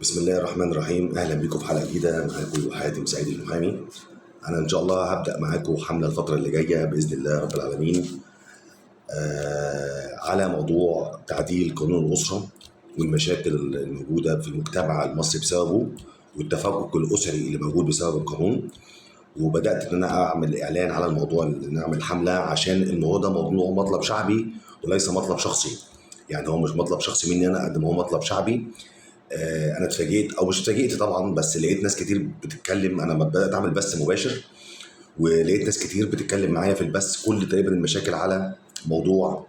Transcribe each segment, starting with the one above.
بسم الله الرحمن الرحيم. اهلا بكم في حلقه جديده معاكم حاتم سعيد المحامي. انا ان شاء الله هبدا معاكم حمله الفتره اللي جايه باذن الله رب العالمين على موضوع تعديل قانون الاسره والمشاكل الموجوده في المجتمع المصري بسببه والتفكك الاسري اللي موجود بسبب القانون. وبدات ان انا اعمل اعلان على الموضوع، ان نعمل حمله عشان الموضوع ده موضوع مطلب شعبي وليس مطلب شخصي. يعني هو مش مطلب شخصي مني انا قد ما هو مطلب شعبي. انا اتفاجئت او مش اتفاجئت طبعا، بس لقيت ناس كتير بتتكلم. انا بدات اعمل بث مباشر ولقيت ناس كتير بتتكلم معايا في البث كل تقريبا المشاكل على موضوع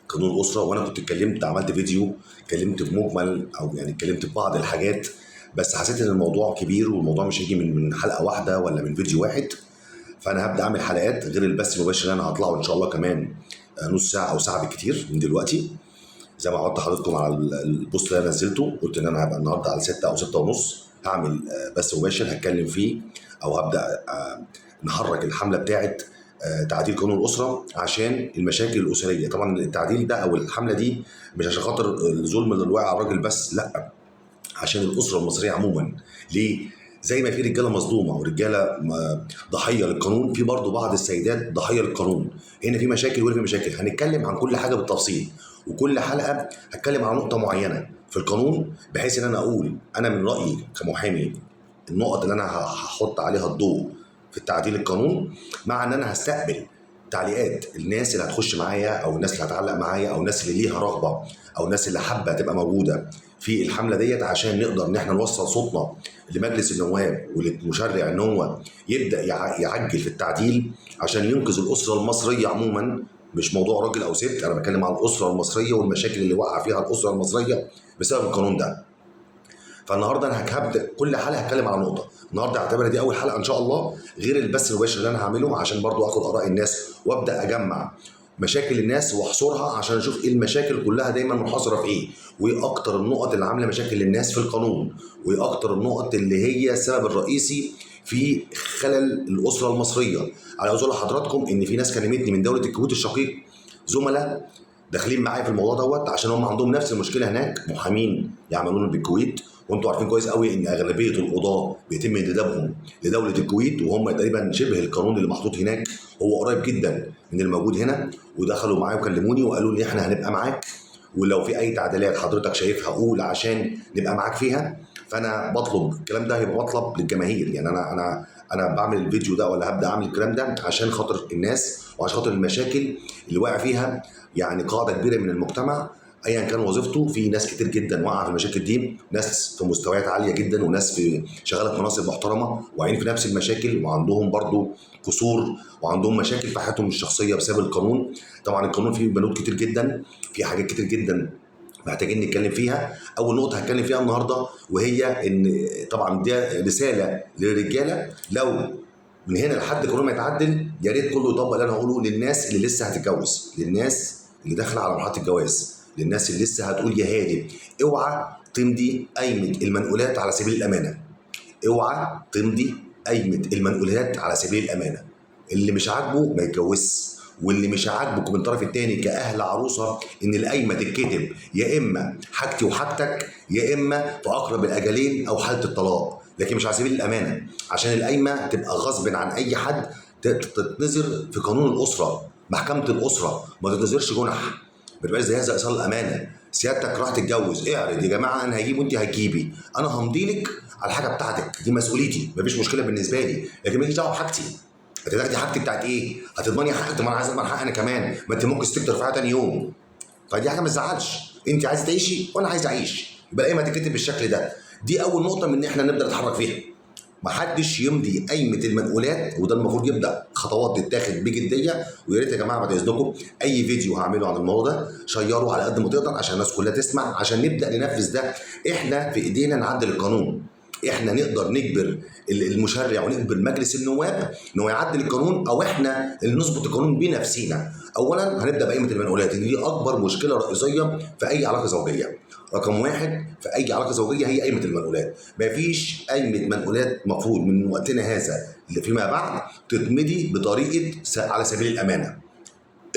قانون الاسره. وانا كنت اتكلمت، عملت فيديو اتكلمت بمجمل او يعني اتكلمت ببعض الحاجات، بس حسيت ان الموضوع كبير والموضوع مش هيجي من حلقه واحده ولا من فيديو واحد. فانا هبدا اعمل حلقات غير البث المباشر اللي انا هطلعه ان شاء الله كمان نص ساعه او ساعه بالكتير من دلوقتي. زي ما عودت حضراتكم على البوست اللي انا نزلته، قلت ان انا هبقى النهارده على 6 او 6 ونص هعمل بث مباشر هتكلم فيه، او هبدا نحرك الحمله بتاعت تعديل قانون الاسره عشان المشاكل الاسريه. طبعا التعديل ده او الحمله دي مش عشان خاطر الظلم اللي واقع على الراجل بس، لا، عشان الاسره المصريه عموما. ليه؟ زي ما في رجاله مظلومه ورجاله ضحيه للقانون، في برضه بعض السيدات ضحيه للقانون. هنا في مشاكل وهنا في مشاكل. هنتكلم عن كل حاجه بالتفصيل، وكل حلقه هتكلم عن نقطه معينه في القانون، بحيث ان انا اقول انا من رايي كمحامي النقط اللي انا هحط عليها الضوء في التعديل القانون، مع ان انا هستقبل تعليقات الناس اللي هتخش معايا او الناس اللي هتعلق معايا او الناس اللي ليها رغبه او الناس اللي حابه تبقى موجوده في الحمله ديت، عشان نقدر ان احنا نوصل صوتنا لمجلس النواب وللمشرع ان هو يبدا يعجل في التعديل عشان ينقذ الاسره المصريه عموما. مش موضوع راجل او ست، انا بتكلم عن الاسره المصريه والمشاكل اللي وقع فيها الاسره المصريه بسبب القانون ده. فالنهارده انا هبدا كل حلقه هتكلم على نقطه. النهارده اعتبرها دي اول حلقه ان شاء الله، غير البث المباشر اللي انا هعمله، عشان برضو اخد اراء الناس وابدا اجمع مشاكل الناس واحصرها عشان اشوف ايه المشاكل كلها دايما منحصره في ايه، وايه اكتر النقط اللي عامله مشاكل للناس في القانون، وايه اكتر النقط اللي هي السبب الرئيسي في خلل الاسره المصريه. انا عاوز اقول لحضراتكم ان في ناس كلمتني من دوله الكويت الشقيق، زملاء داخلين معايا في الموضوع دوت، عشان هم عندهم نفس المشكله هناك، محامين يعملون بالكويت. وانتوا عارفين كويس قوي ان اغلبيه القضاه بيتم انتدابهم لدوله الكويت، وهم تقريبا شبه القانون اللي محطوط هناك هو قريب جدا من الموجود هنا. ودخلوا معايا وكلموني وقالوا لي احنا هنبقى معاك، ولو في اي تعديلات حضرتك شايفها قول عشان نبقى معاك فيها. فانا بطلب الكلام ده، هيبقى مطلب للجماهير. يعني انا بعمل الفيديو ده ولا هبدا اعمل الكلام ده عشان خاطر الناس وعشان خاطر المشاكل اللي واقع فيها يعني قاعده كبيره من المجتمع ايا كان وظيفته. في ناس كتير جدا واقعه في المشاكل دي، ناس في مستويات عاليه جدا وناس في شغاله في مناصب محترمه واقعين في نفس المشاكل، وعندهم برضو قصور وعندهم مشاكل في حياتهم الشخصيه بسبب القانون. طبعا القانون فيه بنود كتير جدا، في حاجات كتير جدا محتاجين نتكلم فيها. اول نقطه هتكلم فيها النهارده وهي ان طبعا دي رساله للرجاله، لو من هنا لحد قانون ما يتعدل يا ريت كله يطبق اللي انا هقوله للناس اللي لسه هتتجوز، للناس اللي داخله على مرحله الجواز، للناس اللي لسه هتقول يا هادي اوعى تمضي قايمه المنقولات على سبيل الامانه. اوعى تمضي قايمه المنقولات على سبيل الامانه. اللي مش عاجبه ما يتجوزش، واللي مش عاجبكم من الطرف الثاني كاهل عروسه ان القايمه تتكتب يا اما حاجتي وحاجتك يا اما في اقرب الاجلين او حاله الطلاق، لكن مش على سبيل الامانه، عشان القايمه تبقى غصب عن اي حد تتنظر في قانون الاسره. محكمه الاسره ما تتنظرش جنح، ما تبقاش زي هذا ايصال الامانه. سيادتك راح تتجوز، اعرض يا جماعه انا هجيب وانت هتجيبي، انا همضي لك على الحاجه بتاعتك، دي مسؤوليتي مفيش مشكله بالنسبه لي، لكن مالكيش دعوه بحاجتي. هتاخدي حاجتي بتاعت ايه؟ هتضمني حاجتي؟ طب ما انا عايز اضمن حقي انا كمان، ما انت ممكن ستك ترفعها تاني يوم. فدي حاجه ما تزعلش، انت عايزه تعيشي وانا عايز اعيش، يبقى الايه ما تتكتب بالشكل ده. دي اول نقطه من ان احنا نبدا نتحرك فيها. ما حدش يمضي قايمه المنقولات، وده المفروض يبدا خطوات تتاخد بجديه. ويا ريت يا جماعه بعد اذنكم اي فيديو هعمله عن الموضوع ده شيره على قد ما تقدر عشان الناس كلها تسمع، عشان نبدا ننفذ ده. احنا في ايدينا نعدل القانون، احنا نقدر نجبر المشرع ونجبر مجلس النواب ان هو يعدل القانون، او احنا اللي نظبط القانون بنفسينا. اولا هنبدا بقيمه المنقولات، دي اكبر مشكله رئيسيه في اي علاقه زوجيه. رقم واحد في اي علاقه زوجيه هي قايمه المنقولات. مفيش قايمه منقولات مفروض من وقتنا هذا اللي فيما بعد تتمضي بطريقه على سبيل الامانه.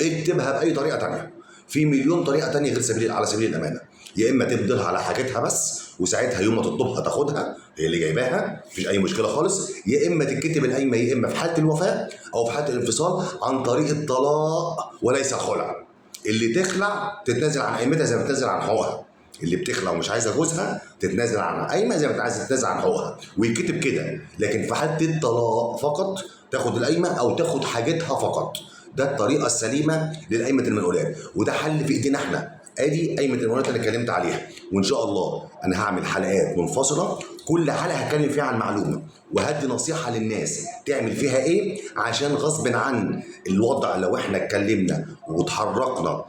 اكتبها باي طريقه تانية، في مليون طريقه تانية غير على سبيل الامانه. يا اما تمضيها على حاجتها بس وساعتها يوم ما تطلبها تاخدها، هي اللي جايباها مفيش اي مشكله خالص. يا اما تتكتب القايمه يا اما في حاله الوفاه او في حاله الانفصال عن طريق الطلاق وليس الخلع. اللي تخلع تتنازل عن قيمتها زي ما بتتنازل عن حقوقها، اللي بتخلع ومش عايزه جوزها تتنازل عن قايمه زي ما انت عايزه تتنازل عن حقوقها، ويتكتب كده. لكن في حاله الطلاق فقط تاخد القايمه او تاخد حاجتها فقط. ده الطريقه السليمه للقايمه المنقولات، وده حل في ايدينا احنا. ادي قايمه المنقولات اللي اتكلمت عليها، وان شاء الله انا هعمل حلقات منفصله كل حلقه هتكلم فيها عن معلومه، وهدي نصيحه للناس تعمل فيها ايه عشان غصب عن الوضع لو احنا اتكلمنا واتحركنا.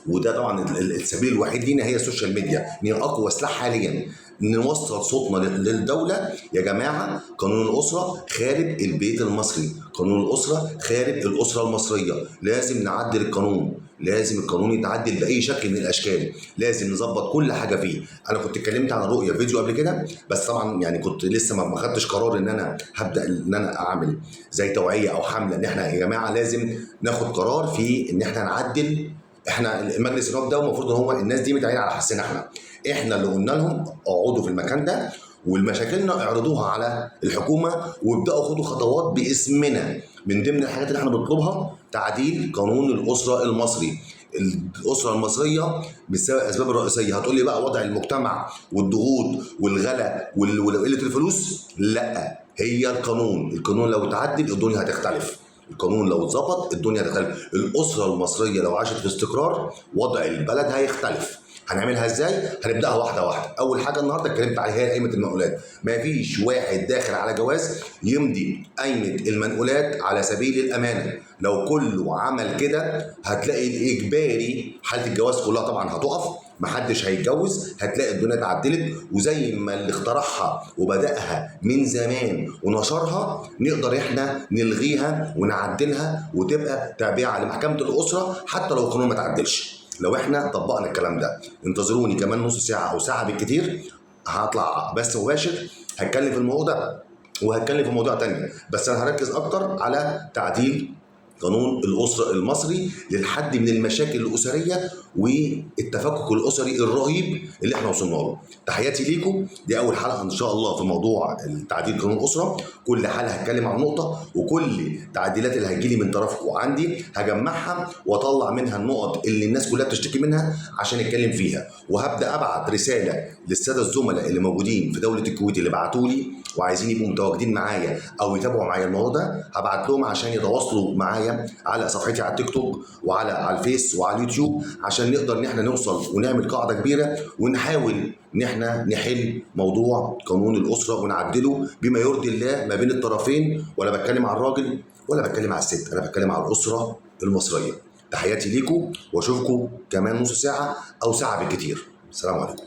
وده طبعا السبيل الوحيد لينا هي السوشيال ميديا، ان هي اقوى سلاح حاليا نوصل صوتنا للدوله. يا جماعه قانون الاسره خارب البيت المصري، قانون الاسره خارب الاسره المصريه، لازم نعدل القانون، لازم القانون يتعدل باي شكل من الاشكال، لازم نظبط كل حاجه فيه. انا كنت اتكلمت عن الرؤيه فيديو قبل كده، بس طبعا يعني كنت لسه ما خدتش قرار ان انا هبدا ان انا اعمل زي توعيه او حمله ان احنا يا جماعه لازم ناخد قرار في ان احنا نعدل. احنا مجلس النواب ده المفروض ان هو الناس دي متعينه على حسنا احنا اللي قلنا لهم اقعدوا في المكان ده والمشاكلنا اعرضوها على الحكومه وابداوا خدوا خطوات باسمنا. من ضمن الحاجات اللي احنا بنطلبها تعديل قانون الاسره المصري. الاسره المصريه بسبب الاسباب الرئيسيه. هتقول لي بقى وضع المجتمع والضغوط والغلا وقله الفلوس؟ لا، هي القانون لو اتعدل الدنيا هتختلف. القانون لو اتظبط الدنيا هتختلف. الاسره المصريه لو عاشت في استقرار وضع البلد هيختلف. هنعملها ازاي؟ هنبداها واحده واحده. اول حاجه النهارده اتكلمت عليها هي قايمه المنقولات. مفيش واحد داخل على جواز يمضي قايمه المنقولات على سبيل الامانه. لو كله عمل كده هتلاقي الاجباري حاله الجواز كلها طبعا هتقف، محدش هيتجوز، هتلاقي الدنيا اتعدلت. وزي ما اللي اخترعها وبداها من زمان ونشرها نقدر احنا نلغيها ونعدلها وتبقى تابعه لمحكمه الاسره حتى لو القانون ما تعدلش. لو احنا طبقنا الكلام ده انتظروني كمان نص ساعه او ساعه بالكتير هطلع بث مباشر هتكلم في الموضوع ده وهتكلم في موضوع تاني، بس انا هركز اكتر على تعديل قانون الاسره المصري للحد من المشاكل الاسريه والتفكك الاسري الرهيب اللي احنا وصلنا له. تحياتي ليكم، دي اول حلقه ان شاء الله في موضوع تعديل قانون الاسره. كل حلقه هتكلم عن نقطه، وكل التعديلات اللي هتجيلي من طرفكم عندي هجمعها واطلع منها النقط اللي الناس كلها بتشتكي منها عشان نتكلم فيها. وهبدا ابعت رساله للساده الزملاء اللي موجودين في دوله الكويت اللي بعتوا لي وعايزين يبقوا متواجدين معايا او يتابعوا معايا الموضوع ده، هبعت لهم عشان يتواصلوا معايا على صفحتي على التيك توك وعلى الفيس وعلى اليوتيوب عشان نقدر ان احنا نوصل ونعمل قاعده كبيره ونحاول ان احنا نحل موضوع قانون الاسره ونعدله بما يرضي الله ما بين الطرفين. ولا بتكلم على الراجل ولا بتكلم على الست، انا بتكلم على الاسره المصريه. تحياتي ليكم واشوفكم كمان نص ساعه او ساعه بالكتير. السلام عليكم.